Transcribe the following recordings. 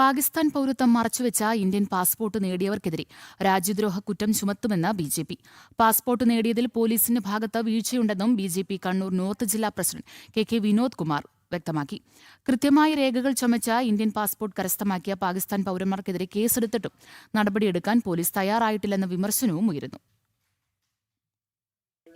പാകിസ്ഥാൻ പൌരത്വം മറച്ചുവെച്ച Indian passport നേടിയവർക്കെതിരെ രാജ്യദ്രോഹ കുറ്റം ചുമത്തുമെന്ന് ബിജെപി. പാസ്പോർട്ട് നേടിയതിൽ പോലീസിന്റെ ഭാഗത്ത് വീഴ്ചയുണ്ടെന്നും ബിജെപി കണ്ണൂർ നോർത്ത് ജില്ലാ പ്രസിഡന്റ് കെ വിനോദ് കുമാർ വ്യക്തമാക്കി. കൃത്യമായ രേഖകൾ ചമച്ച ഇന്ത്യൻ പാസ്പോർട്ട് കരസ്ഥമാക്കിയ പാകിസ്ഥാൻ പൌരന്മാർക്കെതിരെ കേസെടുത്തിട്ടും നടപടിയെടുക്കാൻ പോലീസ് തയ്യാറായിട്ടില്ലെന്ന വിമർശനവും ഉയരുന്നു.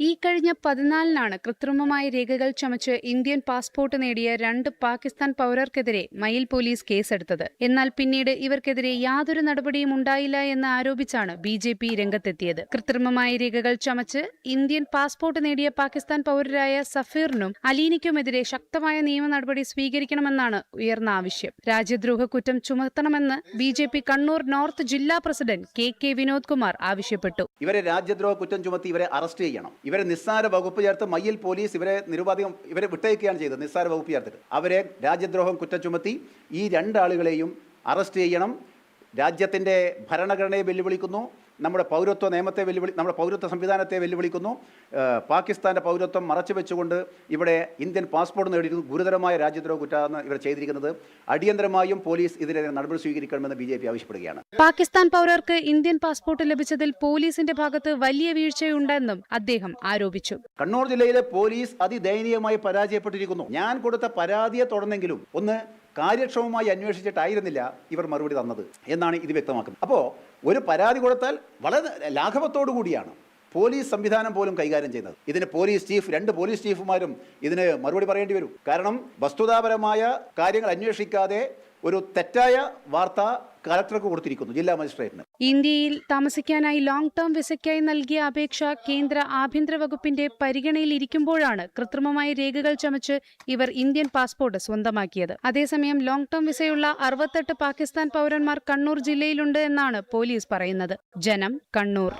ഈ കഴിഞ്ഞ 14-നാണ് കൃത്രിമമായ രേഖകൾ ചമച്ച് ഇന്ത്യൻ പാസ്പോർട്ട് നേടിയ 2 പാകിസ്ഥാൻ പൗരർക്കെതിരെ മയിൽ പോലീസ് കേസെടുത്തത്. എന്നാൽ പിന്നീട് ഇവർക്കെതിരെ യാതൊരു നടപടിയും ഉണ്ടായില്ല എന്ന് ആരോപിച്ചാണ് ബിജെപി രംഗത്തെത്തിയത്. കൃത്രിമമായ രേഖകൾ ചമച്ച് ഇന്ത്യൻ പാസ്പോർട്ട് നേടിയ പാകിസ്ഥാൻ പൗരരായ സഫീറിനും അലീനിക്കുമെതിരെ ശക്തമായ നിയമ നടപടി സ്വീകരിക്കണമെന്നാണ് ഉയർന്ന ആവശ്യം. രാജ്യദ്രോഹ കുറ്റം ചുമത്തണമെന്ന് ബിജെപി കണ്ണൂർ നോർത്ത് ജില്ലാ പ്രസിഡന്റ് കെ വിനോദ് കുമാർ ആവശ്യപ്പെട്ടു. ഇവരെ രാജ്യദ്രോഹ കുറ്റം ചുമത്തി ഇവരെ അറസ്റ്റ് ചെയ്യണം. ഇവരെ നിസ്സാര വകുപ്പ് ചേർത്ത് മയ്യിൽ പോലീസ് ഇവരെ നിരുപാധികം ഇവരെ വിട്ടയക്കുകയാണ് ചെയ്തത്. നിസ്സാര വകുപ്പ് ചേർത്തിട്ട് അവരെ രാജ്യദ്രോഹം കുറ്റം ചുമത്തി ഈ 2 ആളുകളെയും അറസ്റ്റ് ചെയ്യണം. രാജ്യത്തിൻ്റെ ഭരണഘടനയെ വെല്ലുവിളിക്കുന്നു, നമ്മുടെ പൗരത്വ നിയമത്തെ നമ്മുടെ പൗരത്വ സംവിധാനത്തെ വെല്ലുവിളിക്കുന്നു. പാകിസ്ഥാൻ്റെ പൗരത്വം മറച്ചുവെച്ചുകൊണ്ട് ഇവിടെ ഇന്ത്യൻ പാസ്പോർട്ട് നേടിയിരിക്കുന്നു. ഗുരുതരമായ രാജ്യദ്രോഹ കുറ്റമാണ് ഇവർ ചെയ്തിരിക്കുന്നത്. അടിയന്തരമായും പോലീസ് ഇതിനെതിരെ നടപടി സ്വീകരിക്കണമെന്ന് ബിജെപി ആവശ്യപ്പെടുകയാണ്. പാകിസ്ഥാൻ പൗരർക്ക് ഇന്ത്യൻ പാസ്പോർട്ട് ലഭിച്ചതിൽ പോലീസിന്റെ ഭാഗത്ത് വലിയ വീഴ്ചയുണ്ടെന്നും അദ്ദേഹം ആരോപിച്ചു. കണ്ണൂർ ജില്ലയിലെ പോലീസ് അതിദയനീയമായി പരാജയപ്പെട്ടിരിക്കുന്നു. ഞാൻ കൊടുത്ത പരാതിയെ തുടർന്നെങ്കിലും ഒന്ന് കാര്യക്ഷമമായി അന്വേഷിച്ചിട്ടായിരുന്നില്ല ഇവർ മറുപടി തന്നത് എന്നാണ് ഇത് വ്യക്തമാക്കുന്നത്. അപ്പോൾ ഒരു പരാതി കൊടുത്താൽ വളരെ ലാഘവത്തോടു കൂടിയാണ് പോലീസ് സംവിധാനം പോലും കൈകാര്യം ചെയ്യുന്നത്. ഇതിന് പോലീസ് ചീഫ് 2 പോലീസ് ചീഫുമാരും ഇതിന് മറുപടി പറയേണ്ടി വരും. കാരണം വസ്തുതാപരമായ കാര്യങ്ങൾ അന്വേഷിക്കാതെ ഒരു തെറ്റായ വാർത്ത കളക്ടർക്ക് കൊടുത്തിരിക്കുന്നു, ജില്ലാ മജിസ്ട്രേറ്റിന്. ഇന്ത്യയിൽ താമസിക്കാനായി ലോങ് ടേം വിസയ്ക്കായി നൽകിയ അപേക്ഷ കേന്ദ്ര ആഭ്യന്തര വകുപ്പിന്റെ പരിഗണനയിലിരിക്കുമ്പോഴാണ് കൃത്രിമമായ രേഖകൾ ചമച്ച് ഇവർ ഇന്ത്യൻ പാസ്പോർട്ട് സ്വന്തമാക്കിയത്. അതേസമയം ലോങ് ടേം വിസയുള്ള 68 പാകിസ്ഥാൻ പൗരന്മാർ കണ്ണൂർ ജില്ലയിലുണ്ട് എന്നാണ് പോലീസ് പറയുന്നത്. ജനം, കണ്ണൂർ.